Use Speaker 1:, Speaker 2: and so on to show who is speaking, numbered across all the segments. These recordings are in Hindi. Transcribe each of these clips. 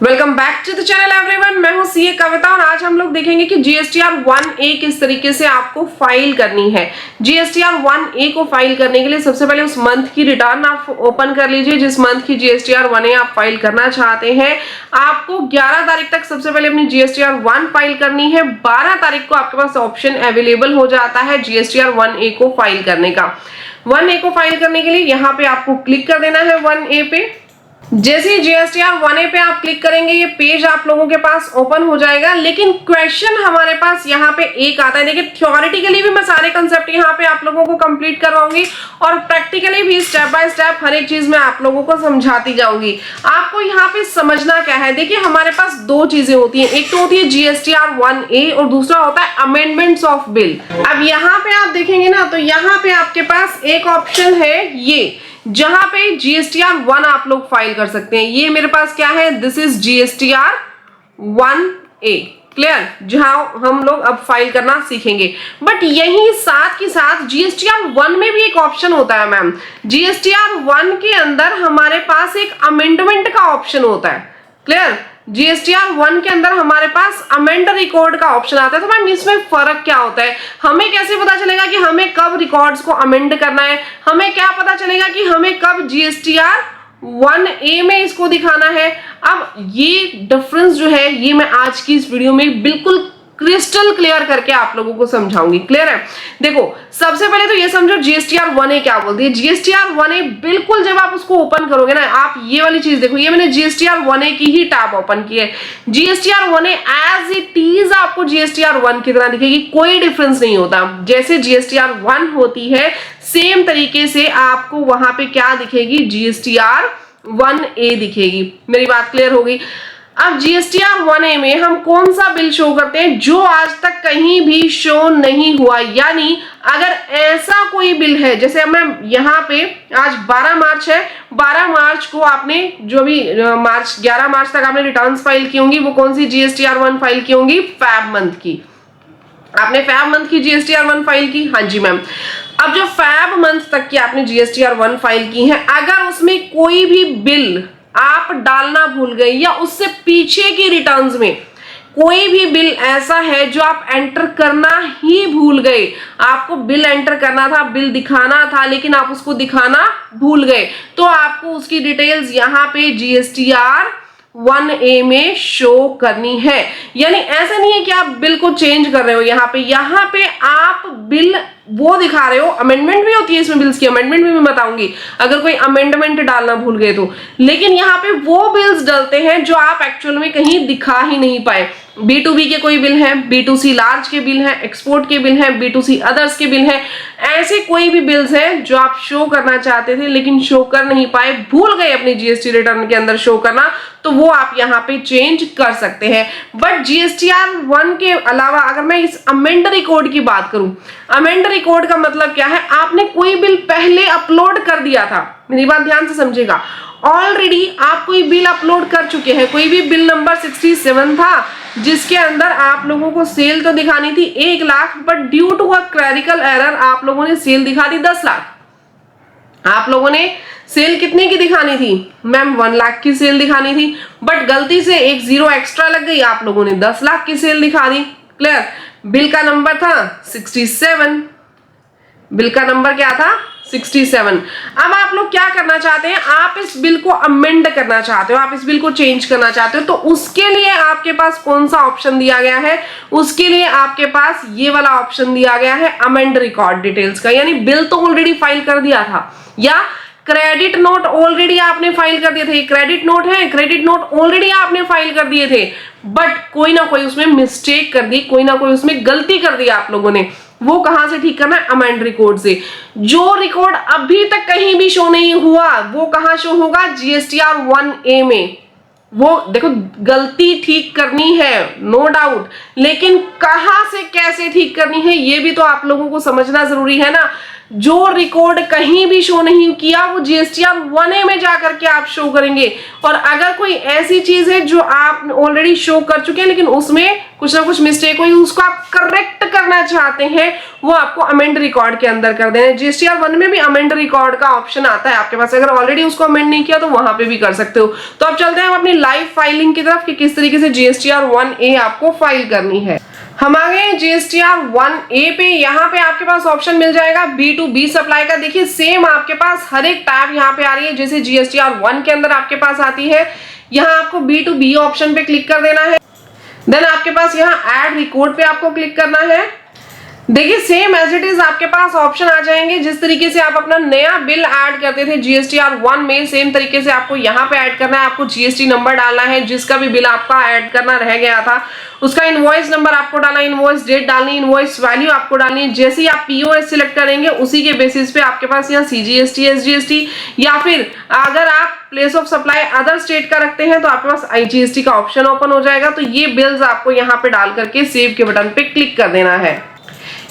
Speaker 1: Welcome back to the channel everyone. मैं हूं सीए कविता और आज हम लोग देखेंगे कि जीएसटीआर 1A किस तरीके से आपको फाइल करनी है। जीएसटीआर 1A को फाइल करने के लिए सबसे पहले उस मंथ की रिटर्न आप ओपन कर लीजिए जिस मंथ की जीएसटीआर 1A आप फाइल करना चाहते हैं। आपको 11 तारीख तक सबसे पहले अपनी जीएसटीआर 1 फाइल करनी है। 12 तारीख को आपके पास ऑप्शन अवेलेबल हो जाता है जीएसटीआर 1A को फाइल करने का। 1A को फाइल करने के लिए यहाँ पे आपको क्लिक कर देना है 1A पे। जैसे ही जीएसटीआर 1A पे आप क्लिक करेंगे ये पेज आप लोगों के पास ओपन हो जाएगा, लेकिन क्वेश्चन हमारे पास यहाँ पे एक आता है। देखिए थ्योरेटिकली भी मैं सारे कंसेप्ट यहाँ पे आप लोगों को कंप्लीट करवाऊंगी और प्रैक्टिकली भी स्टेप बाय स्टेप हर एक चीज मैं आप लोगों को समझाती जाऊंगी। आपको यहाँ पे समझना क्या है, देखिए हमारे पास दो चीजें होती है, एक तो होती है जीएसटीआर 1A और दूसरा होता है अमेंडमेंट्स ऑफ बिल। अब यहाँ पे आप देखेंगे ना तो यहाँ पे आपके पास एक ऑप्शन है ये जहां पे जीएसटीआर 1 आप लोग फाइल कर सकते हैं। ये मेरे पास क्या है, this is GSTR 1A, clear, जहां हम लोग अब फाइल करना सीखेंगे। बट यही साथ के साथ जीएसटीआर 1 में भी एक ऑप्शन होता है मैम। जीएसटीआर 1 के अंदर हमारे पास एक अमेंडमेंट का ऑप्शन होता है, क्लियर। जीएसटीआर 1 के अंदर हमारे पास अमेंड रिकॉर्ड का ऑप्शन आता है। तो मैम इसमें फर्क क्या होता है, हमें कैसे पता चलेगा कि हमें कब रिकॉर्ड्स को अमेंड करना है, हमें क्या पता चलेगा कि हमें कब जीएसटीआर 1A में इसको दिखाना है। अब ये डिफरेंस जो है ये मैं आज की इस वीडियो में बिल्कुल क्रिस्टल क्लियर करके आप लोगों को समझाऊंगी, क्लियर है। देखो सबसे पहले तो ये समझो जीएसटीआर 1A क्या बोलती है। जीएसटीआर 1A बिल्कुल जब आप उसको ओपन करोगे ना, आप ये वाली चीज देखो, ये मैंने जीएसटीआर 1A की ही टैब ओपन की है। GSTR 1A as it is आपको जीएसटीआर 1 की तरह दिखेगी, कोई डिफरेंस नहीं होता। जैसे जीएसटीआर 1 होती है सेम तरीके से आपको वहां पे क्या दिखेगी, जीएसटीआर 1A दिखेगी। मेरी बात क्लियर होगी। अब जीएसटीआर 1A में हम कौन सा बिल शो करते हैं जो आज तक कहीं भी शो नहीं हुआ, यानी अगर ऐसा कोई बिल है, जैसे मैं यहाँ पे आज 12 मार्च है, 12 मार्च को आपने जो भी 11 मार्च तक आपने रिटर्न्स फाइल की होंगी वो कौन सी जीएसटीआर 1 फाइल की होंगी, फैब मंथ की। आपने फैब मंथ की जीएसटीआर 1 फाइल की, हाँ जी मैम। अब जो फैब मंथ तक की आपने जीएसटीआर 1 फाइल की है, अगर उसमें कोई भी बिल आप डालना भूल गए या उससे पीछे की रिटर्न्स में कोई भी बिल ऐसा है जो आप एंटर करना ही भूल गए, आपको बिल एंटर करना था, बिल दिखाना था लेकिन आप उसको दिखाना भूल गए, तो आपको उसकी डिटेल्स यहाँ पे जीएसटीआर 1A में शो करनी है। यानी ऐसा नहीं है कि आप बिल को चेंज कर रहे हो, यहाँ पे आप बिल वो दिखा रहे हो। अमेंडमेंट भी होती है इसमें, बिल्स की अमेंडमेंट भी मैं बताऊंगी अगर कोई अमेंडमेंट डालना भूल गए तो, लेकिन यहाँ पे वो बिल्स डलते हैं जो आप एक्चुअल में कहीं दिखा ही नहीं पाए। B2B के कोई बिल है, B2C लार्ज के बिल हैं, एक्सपोर्ट के बिल हैं, B2C अदर्स के बिल हैं, ऐसे कोई भी बिल्स हैं जो आप शो करना चाहते थे लेकिन शो कर नहीं पाए, भूल गए अपनी जीएसटी रिटर्न के अंदर शो करना, तो वो आप यहाँ पे चेंज कर सकते हैं। बट जीएसटीआर 1 के अलावा अगर मैं इस अमेंड रिकॉर्ड की बात करूं, अमेंड रिकॉर्ड का मतलब क्या है, आपने कोई बिल पहले अपलोड कर दिया था, मेरी बात ड्यान से समझिएगा, ऑलरेडी आप कोई बिल अपलोड कर चुके हैं, कोई भी बिल नंबर 67 था जिसके अंदर आप लोगों को सेल तो दिखानी थी 1 lakh, but due to a clerical error आप लोगों ने सेल दिखा दी 10 लाख। आप लोगों ने सेल कितने की दिखानी थी मैम, 1 लाख की सेल दिखानी थी, बट गलती से एक जीरो एक्स्ट्रा लग गई, आप लोगों ने 10 लाख की सेल दिखा दी, क्लियर। बिल का नंबर था 67, बिल का नंबर क्या था 67। अब आप लोग क्या करना चाहते हैं, आप इस बिल को अमेंड करना चाहते हो, आप इस बिल को चेंज करना चाहते हो, तो उसके लिए आपके पास कौन सा ऑप्शन दिया गया है, उसके लिए आपके पास ये वाला ऑप्शन दिया गया है अमेंड रिकॉर्ड डिटेल्स का। यानी बिल तो ऑलरेडी फाइल कर दिया था या क्रेडिट नोट ऑलरेडी आपने फाइल कर दिए थे, क्रेडिट नोट है, क्रेडिट नोट ऑलरेडी आपने फाइल कर दिए थे, बट कोई ना कोई उसमें मिस्टेक कर दी, कोई ना कोई उसमें गलती कर दी आप लोगों ने, वो कहां से ठीक करना है, अमेंड रिकॉर्ड से। जो रिकॉर्ड अभी तक कहीं भी शो नहीं हुआ वो कहां शो होगा, जीएसटीआर 1A में। वो देखो गलती ठीक करनी है नो डाउट, लेकिन कहां से कैसे ठीक करनी है ये भी तो आप लोगों को समझना जरूरी है ना। जो रिकॉर्ड कहीं भी शो नहीं किया वो GSTR 1A में जाकर के आप शो करेंगे। और अगर कोई ऐसी चीज है जो आप ऑलरेडी शो कर चुके हैं लेकिन उसमें कुछ ना कुछ मिस्टेक हुई, उसको आप करेक्ट करना चाहते हैं, वो आपको अमेंड रिकॉर्ड के अंदर कर देना है। GSTR 1 में भी अमेंड रिकॉर्ड का ऑप्शन आता है आपके पास, अगर ऑलरेडी उसको अमेंड नहीं किया तो वहां पे भी कर सकते हो। तो अब चलते हैं हम अपनी लाइव फाइलिंग की तरफ कि किस तरीके से GSTR 1A आपको फाइल करनी है। हम आ गए GSTR 1A पे। यहाँ पे आपके पास ऑप्शन मिल जाएगा B2B सप्लाई का। देखिए सेम आपके पास हर एक टैब यहाँ पे आ रही है जैसे GSTR 1 के अंदर आपके पास आती है। यहाँ आपको B2B ऑप्शन पे क्लिक कर देना है। देन आपके पास यहाँ ऐड रिकॉर्ड पे आपको क्लिक करना है। देखिए सेम एज इट इज आपके पास ऑप्शन आ जाएंगे। जिस तरीके से आप अपना नया बिल ऐड करते थे GSTR 1 में, सेम तरीके से आपको यहाँ पे ऐड करना है। आपको GST नंबर डालना है, जिसका भी बिल आपका ऐड करना रह गया था उसका इनवॉइस नंबर आपको डालना है, इनवॉइस डेट डालनी है, इनवॉइस वैल्यू आपको डालनी है। जैसे ही आप POS सिलेक्ट करेंगे उसी के बेसिस पे आपके पास यहाँ CGST, SGST या फिर अगर आप place of supply other state का रखते हैं तो आपके पास IGST का ऑप्शन ओपन हो जाएगा। तो ये बिल्स आपको यहाँ पे डाल करके सेव के बटन पे क्लिक कर देना है।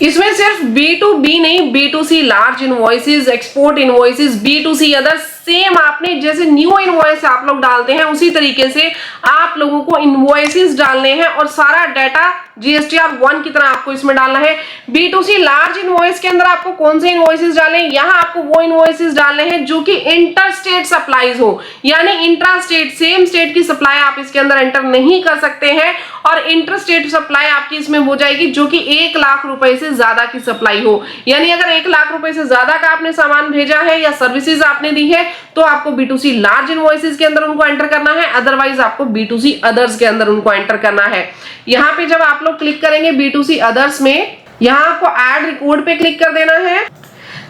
Speaker 1: इसमें सिर्फ B2B नहीं, B2C large invoices, export invoices, B2C other, same आपने जैसे न्यू इनवॉइस आप लोग डालते हैं उसी तरीके से आप लोगों को इनवॉइसेस डालने हैं और सारा डाटा GSTR 1 की तरह आपको इसमें डालना है। B2C लार्ज इनवॉइस के अंदर आपको कौन से इनवॉइसेस डालने हैं, यहाँ आपको वो इनवॉइसेस डालने हैं जो कि इंटर स्टेट सप्लाईज हो, यानी इंट्रा स्टेट सेम स्टेट की सप्लाई आप इसके अंदर एंटर नहीं कर सकते हैं। और इंटर स्टेट सप्लाई आपकी इसमें हो जाएगी जो कि 1 लाख रुपए से ज्यादा की सप्लाई हो, यानी अगर 1 लाख रुपए से ज्यादा का आपने सामान भेजा है या सर्विसेज आपने दी है तो आपको B2C लार्ज इनवॉइसेस के अंदर उनको एंटर करना है, अदरवाइज आपको B2C अदर्स के अंदर उनको एंटर करना है। यहाँ पे जब आप लोग क्लिक करेंगे B2C अदर्स में, यहाँ आपको ऐड रिकॉर्ड पे क्लिक कर देना है।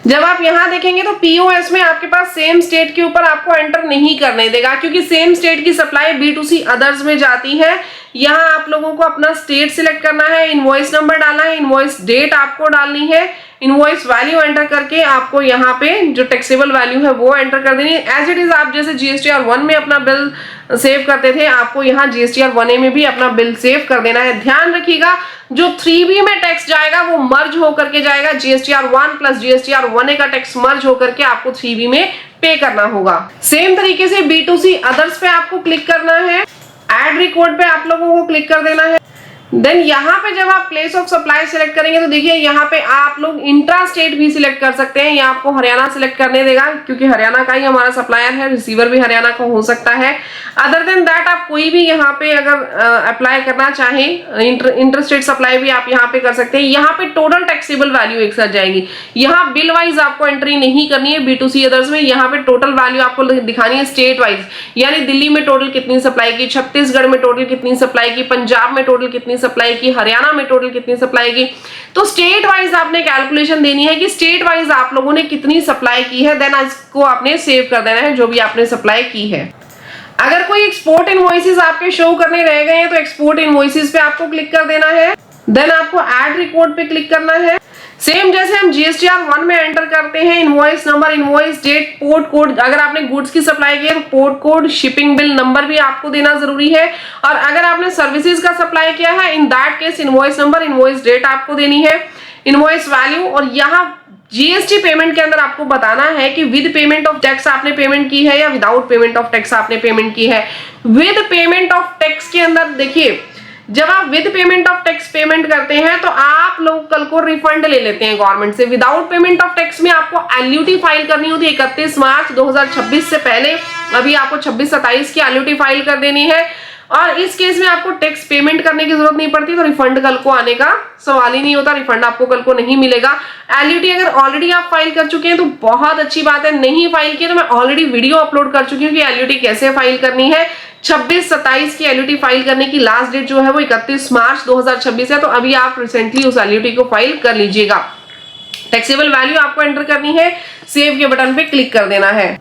Speaker 1: जब आप यहाँ देखेंगे तो POS में आपके पास सेम स्टेट के ऊपर आपको एंटर नहीं करने देगा क्योंकि सेम स्टेट की सप्लाई B2C अदर्स में जाती है। यहाँ आप लोगों को अपना स्टेट सिलेक्ट करना है, इनवॉइस नंबर डालना है, इनवॉइस डेट आपको डालनी है, इनवॉइस वैल्यू एंटर करके आपको यहाँ पे जो टैक्सेबल वैल्यू है वो एंटर कर देनी है। एज इट इज आप जैसे GSTR 1 में अपना बिल सेव करते थे आपको यहाँ GSTR 1A में भी अपना बिल सेव कर देना है। ध्यान रखिएगा जो 3B में टैक्स जाएगा वो मर्ज होकर के जाएगा, GSTR 1 प्लस GSTR 1A का टैक्स मर्ज होकर के आपको 3B में पे करना होगा। सेम तरीके से B2C अदर्स पे आपको क्लिक करना है, ऐड रिकॉर्ड पे आप लोगों को क्लिक कर देना है। देन यहाँ पे जब आप प्लेस ऑफ सप्लाई सिलेक्ट करेंगे तो देखिए यहाँ पे आप लोग इंट्रा स्टेट भी सिलेक्ट कर सकते हैं। यहाँ आपको हरियाणा सिलेक्ट करने देगा क्योंकि हरियाणा का ही हमारा सप्लायर है, रिसीवर भी हरियाणा का हो सकता है। अदर देन दैट आप कोई भी यहाँ पे अगर अप्लाई करना चाहें इंटर स्टेट सप्लाई भी आप यहाँ पे कर सकते हैं। यहाँ पे टोटल टैक्सेबल वैल्यू एक साथ जाएगी, यहाँ बिल वाइज आपको एंट्री नहीं करनी है। B2C अदर्स में यहाँ पे टोटल वैल्यू आपको दिखानी है स्टेट वाइज, यानी दिल्ली में टोटल कितनी सप्लाई की, छत्तीसगढ़ में टोटल कितनी सप्लाई की, पंजाब में टोटल कितनी सप्लाई की, हरियाणा में टोटल कितनी सप्लाई की। तो स्टेट वाइज आपने कैलकुलेशन देनी है कि स्टेट वाइज आप लोगों ने कितनी सप्लाई की है, देन इसको आपने सेव कर देना है जो भी आपने सप्लाई की है। अगर कोई एक्सपोर्ट इनवॉइसेस आपके शो करने रह गए हैं तो एक्सपोर्ट इनवॉइसेस पे आपको क्लिक कर देना है। देन आपको ऐड रिकॉर्ड पे क्लिक करना है। सेम जैसे हम GSTR 1 में एंटर करते हैं invoice number, invoice date, port code, अगर आपने गुड्स की सप्लाई की है तो port code, shipping bill number भी आपको देना जरूरी है। और अगर आपने सर्विसेज का सप्लाई किया है in that case invoice number, invoice date आपको देनी है, इनवॉइस वैल्यू। और यहाँ GST पेमेंट के अंदर आपको बताना है कि विद पेमेंट ऑफ टैक्स आपने पेमेंट की है या विदाउट पेमेंट ऑफ टैक्स आपने पेमेंट की है। विद पेमेंट ऑफ टैक्स के अंदर देखिए जब आप with payment of tax payment करते हैं तो आप लोग कल को रिफंड ले लेते हैं गवर्नमेंट से। विदाउट पेमेंट ऑफ टैक्स में आपको LUT फाइल करनी होती है 31 मार्च 2026 से पहले। अभी आपको 26-27 की LUT फाइल कर देनी है और इस केस में आपको टैक्स पेमेंट करने की जरूरत नहीं पड़ती, तो रिफंड कल को आने का सवाल ही नहीं होता, रिफंड आपको कल को नहीं मिलेगा। LUT अगर ऑलरेडी आप फाइल कर चुके हैं तो बहुत अच्छी बात है, नहीं फाइल किया तो मैं ऑलरेडी वीडियो अपलोड कर चुकी हूँ कि LUT कैसे फाइल करनी है। 26-27 की LUT फाइल करने की लास्ट डेट जो है वो 31 मार्च 2026 है, तो अभी आप रिसेंटली उस LUT को फाइल कर लीजिएगा। टैक्सेबल वैल्यू आपको एंटर करनी है, सेव के बटन पे क्लिक कर देना है।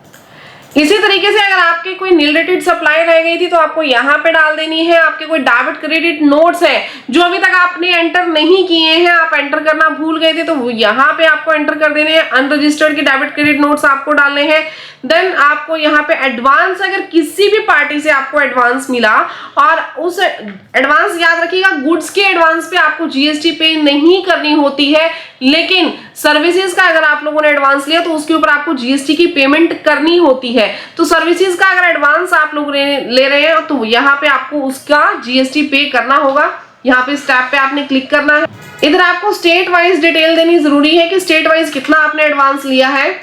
Speaker 1: इसी तरीके से अगर आपके कोई नील रेटेड सप्लाई रह गई थी तो आपको यहाँ पे डाल देनी है। आपके कोई डेबिट क्रेडिट नोट्स है जो अभी तक आपने एंटर नहीं किए हैं, आप एंटर करना भूल गए थे, तो यहाँ पे आपको एंटर कर देने हैं। अनरजिस्टर्ड के डेबिट क्रेडिट नोट्स आपको डालने हैं। देन आपको यहाँ पे एडवांस, अगर किसी भी पार्टी से आपको एडवांस मिला और उस एडवांस, याद रखिएगा गुड्स के एडवांस पे आपको जीएसटी पे नहीं करनी होती है, लेकिन सर्विसेज का अगर आप लोगों ने एडवांस लिया तो उसके ऊपर आपको जीएसटी की पेमेंट करनी होती है। तो सर्विसेज का अगर एडवांस आप लोग ले रहे हैं तो यहाँ पे आपको उसका जीएसटी पे करना होगा। यहाँ पे इस टैब पे आपने क्लिक करना है। इधर आपको स्टेट वाइज डिटेल देनी जरूरी है कि स्टेट वाइज कितना आपने एडवांस लिया है।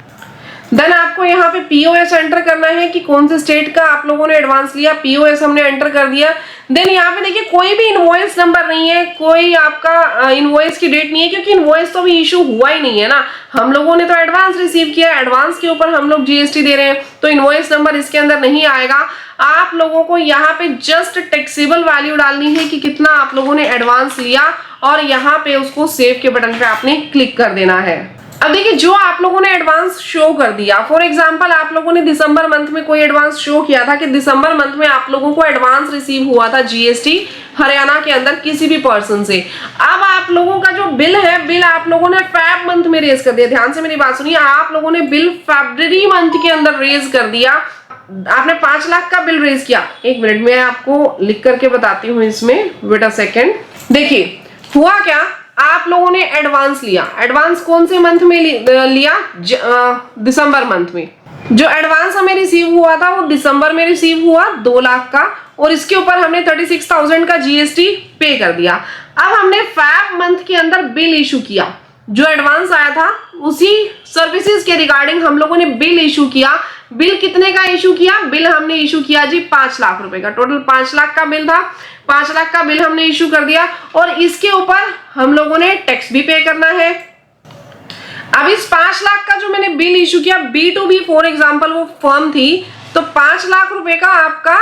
Speaker 1: देन आपको यहाँ पे पीओएस एंटर करना है कि कौन से स्टेट का आप लोगों ने एडवांस लिया। पीओएस हमने एंटर कर दिया। देन यहाँ पे देखिए कोई भी इनवॉइस नंबर नहीं है, कोई आपका इनवॉइस की डेट नहीं है, क्योंकि इनवॉइस तो अभी इशू हुआ ही नहीं है ना। हम लोगों ने तो एडवांस रिसीव किया, एडवांस के ऊपर हम लोग जीएसटी दे रहे हैं, तो इनवॉइस नंबर इसके अंदर नहीं आएगा। आप लोगों को यहाँ पे जस्ट टैक्सेबल वैल्यू डालनी है कि कितना आप लोगों ने एडवांस लिया और यहाँ पे उसको सेव के बटन पे आपने क्लिक कर देना है। अब देखिए जो आप लोगों ने एडवांस शो कर दिया, फॉर एग्जांपल आप लोगों ने दिसंबर मंथ में कोई एडवांस शो किया था कि दिसंबर मंथ में आप लोगों को एडवांस रिसीव हुआ था जीएसटी हरियाणा के अंदर किसी भी पर्सन से। अब आप लोगों का जो बिल है, बिल आप लोगों ने फेब मंथ में रेज कर दिया। ध्यान से मेरी बात सुनिए, आप लोगों ने बिल फरवरी मंथ के अंदर रेज कर दिया। आपने 5 लाख का बिल रेज किया। एक मिनट में आपको लिख करके बताती हूँ इसमें, वेट अ सेकेंड। देखिए हुआ क्या, आप लोगों ने एडवांस लिया। एडवांस कौन से मंथ में लिया? दिसंबर मंथ में। जो एडवांस हमें रिसीव हुआ था वो दिसंबर में रिसीव हुआ 2 लाख का, और इसके ऊपर हमने 36,000 का जीएसटी पे कर दिया। अब हमने फेब मंथ के अंदर बिल इशू किया। जो एडवांस आया था उसी सर्विसेज के रिगार्डिंग हम लोगों ने बिल इशू किया। बिल कितने का इशू किया? बिल हमने इशू किया जी 5 लाख रुपए का। टोटल 5 लाख का बिल था। 5 लाख का बिल हमने इशू कर दिया और इसके ऊपर हम लोगों ने टैक्स भी पे करना है। अब इस 5 लाख का जो मैंने बिल इशू किया, B2B फॉर एग्जांपल वो फर्म थी, तो 5 लाख रुपए का आपका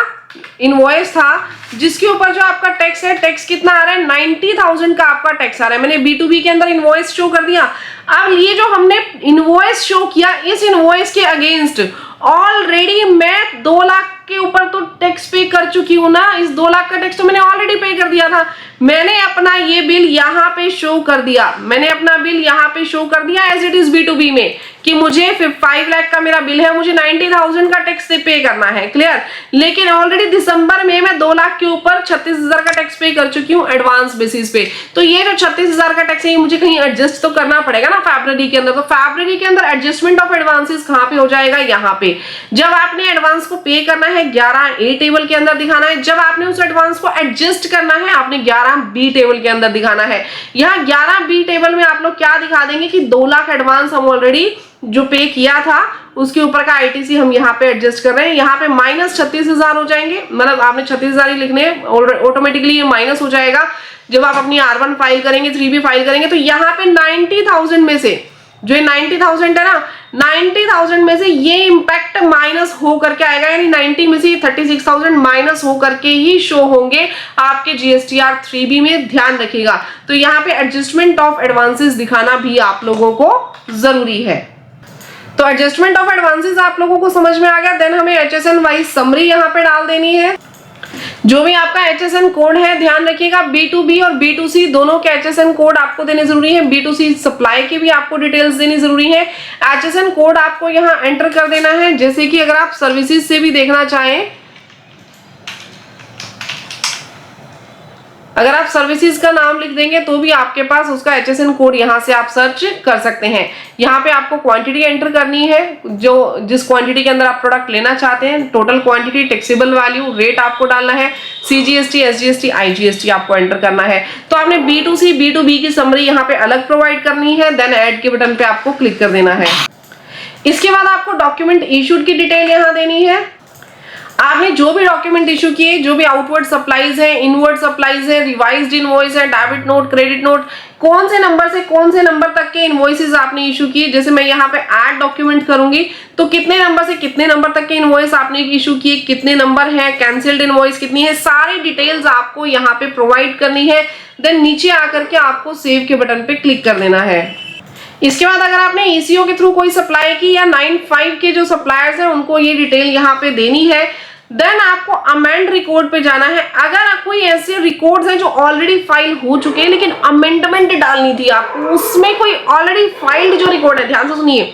Speaker 1: इनवॉइस था, जिसके ऊपर जो आपका टैक्स है, टैक्स कितना आ रहा है? 90,000 का आपका टैक्स आ रहा है। मैंने B2B के अंदर इनवॉइस शो कर दिया। अब ये जो हमने इनवॉइस शो किया, इस इनवॉइस के अगेंस्ट ऑलरेडी मैं 2 लाख के ऊपर तो टैक्स पे कर चुकी हूं ना। इस 2 लाख का टैक्स तो मैंने ऑलरेडी पे कर दिया था। मैंने अपना ये बिल यहाँ पे शो कर दिया। मैंने अपना बिल यहाँ पे शो कर दिया एज इट इज B2B में कि मुझे 5 लाख का मेरा बिल है, मुझे 90,000 का टैक्स से पे करना है। क्लियर? लेकिन ऑलरेडी दिसंबर में मैं 2 लाख के ऊपर 36,000 का टैक्स पे कर चुकी हूँ एडवांस बेसिस पे। तो ये जो 36,000 का टैक्स है, ये मुझे कहीं एडजस्ट तो करना पड़ेगा ना फरवरी के अंदर। तो फरवरी के अंदर एडजस्टमेंट ऑफ एडवांसेस कहाँ पे हो जाएगा? यहाँ पे। जब आपने एडवांस को पे करना है 11A टेबल के अंदर दिखाना है। जब आपने उस एडवांस को एडजस्ट करना है, आपने 11B टेबल के अंदर दिखाना है। यहाँ 11B टेबल में आप लोग क्या दिखा देंगे कि 2 लाख एडवांस हम ऑलरेडी जो पे किया था उसके ऊपर का आईटीसी हम यहाँ पे एडजस्ट कर रहे हैं। यहाँ पे माइनस 36,000 हो जाएंगे, मतलब आपने 36,000 ही लिखने, ऑटोमेटिकली ये माइनस हो जाएगा। जब आप अपनी R1 फाइल करेंगे, 3B फाइल करेंगे, तो यहाँ पे 90,000 में से जो 90,000 है ना, 90,000 में से ये इंपैक्ट माइनस हो करके आएगा, यानी 90 में से 36,000 माइनस हो करके ही शो होंगे आपके GSTR 3B में। ध्यान रखिएगा। तो यहाँ पे एडजस्टमेंट ऑफ एडवांसेस दिखाना भी आप लोगों को जरूरी है। तो एडजस्टमेंट ऑफ एडवांसेस आप लोगों को समझ में आ गया। देन हमें HSN वाइज समरी यहाँ पे डाल देनी है। जो भी आपका HSN कोड है, ध्यान रखिएगा B2B और B2C दोनों के HSN कोड आपको देने जरूरी है। B2C सप्लाई की भी आपको डिटेल्स देनी जरूरी है। HSN कोड आपको यहाँ एंटर कर देना है। जैसे कि अगर आप सर्विसेज से भी देखना चाहें, अगर आप सर्विसेज का नाम लिख देंगे तो भी आपके पास उसका HSN कोड यहाँ से आप सर्च कर सकते हैं। यहाँ पे आपको क्वांटिटी एंटर करनी है, जो जिस क्वांटिटी के अंदर आप प्रोडक्ट लेना चाहते हैं, total quantity, taxable value, rate आपको डालना है, CGST, SGST, IGST आपको एंटर करना है। तो आपने B2C, B2B की समरी यहाँ पे अलग प्रोवाइड करनी है। देन ऐड के बटन पे आपको क्लिक कर देना है। इसके बाद आपको डॉक्यूमेंट इशूड की डिटेल यहाँ देनी है। आपने जो भी डॉक्यूमेंट इशू किए, जो भी आउटवर्ड सप्लाईज है, इनवर्ड सप्लाईज है, रिवाइज्ड इनवॉइस है, डेबिट नोट, क्रेडिट नोट, कौन से नंबर से कौन से नंबर तक के इनवॉइसेस आपने इशू किए। जैसे मैं यहाँ पे ऐड डॉक्यूमेंट करूंगी तो कितने नंबर से कितने नंबर तक के इनवॉइस आपने इशू किए, कितने नंबर है, कैंसिल्ड इनवॉइस कितनी है, सारी डिटेल्स आपको यहाँ पे प्रोवाइड करनी है। देन नीचे आकर के आपको सेव के बटन पे क्लिक कर देना है। इसके बाद अगर आपने ईसीओ के थ्रू कोई सप्लाई की या 95 के जो सप्लायर्स हैं उनको ये डिटेल यहाँ पे देनी है। देन आपको अमेंड रिकॉर्ड पे जाना है। अगर कोई ऐसे रिकॉर्ड्स हैं जो ऑलरेडी फाइल हो चुके हैं लेकिन अमेंडमेंट डालनी थी आपको, उसमें कोई ऑलरेडी फाइल्ड जो रिकॉर्ड है, ध्यान से सुनिए,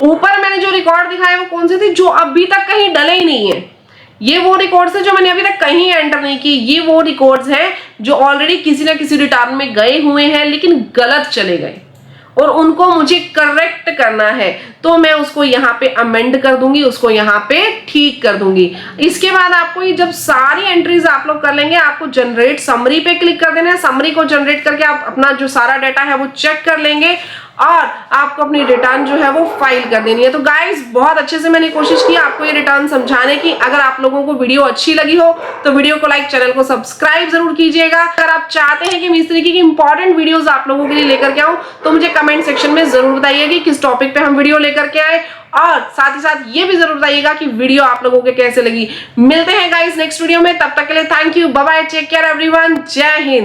Speaker 1: ऊपर मैंने जो रिकॉर्ड दिखाया वो कौन से थे, जो अभी तक कहीं डले ही नहीं है। ये वो रिकॉर्ड्स है जो मैंने अभी तक कहीं एंटर नहीं की। ये वो रिकॉर्ड्स हैं जो ऑलरेडी किसी ना किसी रिटर्न में गए हुए हैं लेकिन गलत चले गए और उनको मुझे करेक्ट करना है, तो मैं उसको यहाँ पे अमेंड कर दूंगी, उसको यहाँ पे ठीक कर दूंगी। इसके बाद आपको ये जब सारी एंट्रीज आप लोग कर लेंगे, आपको जनरेट समरी पे क्लिक कर देना है। समरी को जनरेट करके आप अपना जो सारा डाटा है वो चेक कर लेंगे और आपको अपनी रिटर्न जो है वो फाइल कर देनी है। तो गाइस बहुत अच्छे से मैंने कोशिश की आपको ये रिटर्न समझाने की। अगर आप लोगों को वीडियो अच्छी लगी हो तो वीडियो को लाइक, चैनल को सब्सक्राइब जरूर कीजिएगा। अगर आप चाहते हैं कि मैं इस तरीके की इंपॉर्टेंट वीडियोस आप लोगों के लिए लेकर के आऊं तो मुझे कमेंट सेक्शन में जरूर बताइए कि किस टॉपिक पे हम वीडियो लेकर के आए, और साथ ही साथ ये भी जरूर बताइएगा कि वीडियो आप लोगों के कैसे लगी। मिलते हैं गाइस नेक्स्ट वीडियो में, तब तक के लिए thank you, bye bye, take care everyone, जय हिंद।